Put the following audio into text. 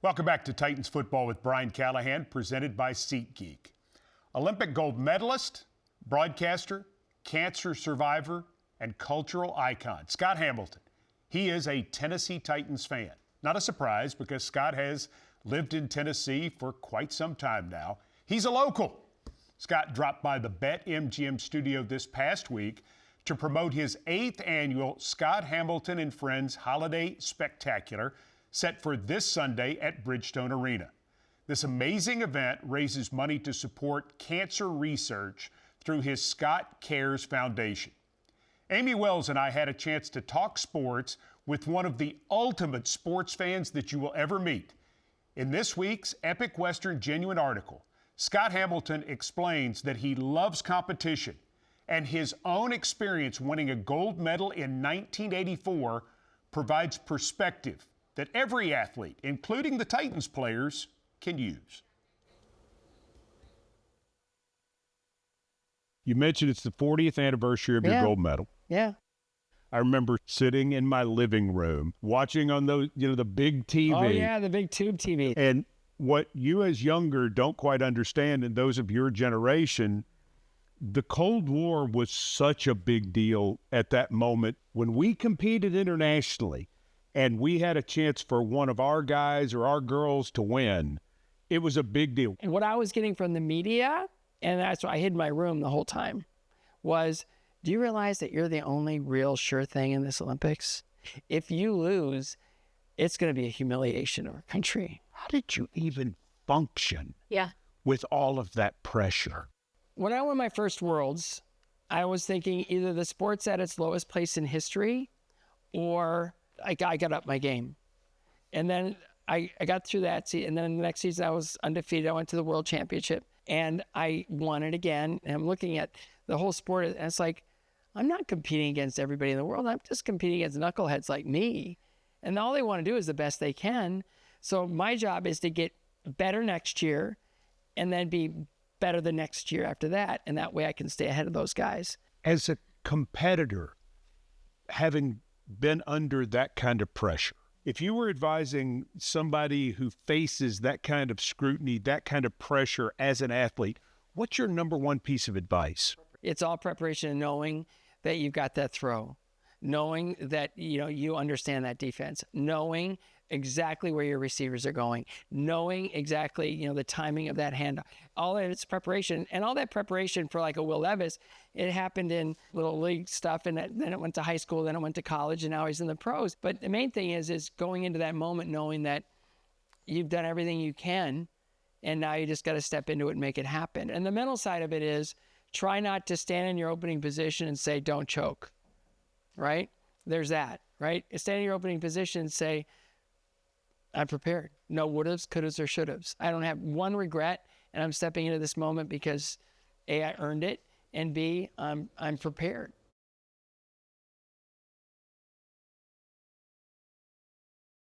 Welcome back to Titans Football with Brian Callahan, presented by SeatGeek. Olympic gold medalist, broadcaster, cancer survivor, and cultural icon, Scott Hamilton. He is a Tennessee Titans fan. Not a surprise because Scott has lived in Tennessee for quite some time now. He's a local. Scott dropped by the BetMGM studio this past week to promote his 8th annual Scott Hamilton and Friends Holiday Spectacular, set for this Sunday at Bridgestone Arena. This amazing event raises money to support cancer research through his Scott Cares Foundation. Amie Wells and I had a chance to talk sports with one of the ultimate sports fans that you will ever meet. In this week's Epic Western Genuine article, Scott Hamilton explains that he loves competition, and his own experience winning a gold medal in 1984 provides perspective that every athlete, including the Titans players, can use. You mentioned it's the 40th anniversary of your gold medal. Yeah. I remember sitting in my living room watching on those, the big TV. Oh, yeah, the big tube TV. And what you as younger don't quite understand, and those of your generation, the Cold War was such a big deal at that moment. When we competed internationally and we had a chance for one of our guys or our girls to win, it was a big deal. And what I was getting from the media, and that's why I hid in my room the whole time, was, do you realize that you're the only real sure thing in this Olympics? If you lose, it's going to be a humiliation of our country. How did you even function with all of that pressure? When I won my first Worlds, I was thinking either the sport's at its lowest place in history or I got up my game. And then I got through that season. And then the next season I was undefeated. I went to the World Championship and I won it again. And I'm looking at the whole sport and it's like, I'm not competing against everybody in the world. I'm just competing against knuckleheads like me. And all they want to do is the best they can. So my job is to get better next year and then be better the next year after that. And that way I can stay ahead of those guys. As a competitor, having been under that kind of pressure, if you were advising somebody who faces that kind of scrutiny, that kind of pressure as an athlete, what's your number one piece of advice? It's all preparation and knowing that you've got that throw, knowing that you understand that defense, knowing exactly where your receivers are going, knowing exactly the timing of that handoff. All that it's preparation, and all that preparation for like a Will Levis, it happened in little league stuff, and then it went to high school, then it went to college, and now he's in the pros. But the main thing is going into that moment knowing that you've done everything you can, and now you just got to step into it and make it happen. And the mental side of it is try not to stand in your opening position and say, don't choke, right? There's that, right? Stand in your opening position and say, I'm prepared. No wouldas, couldas, or shouldas. I don't have one regret, and I'm stepping into this moment because A, I earned it, and B, I'm prepared.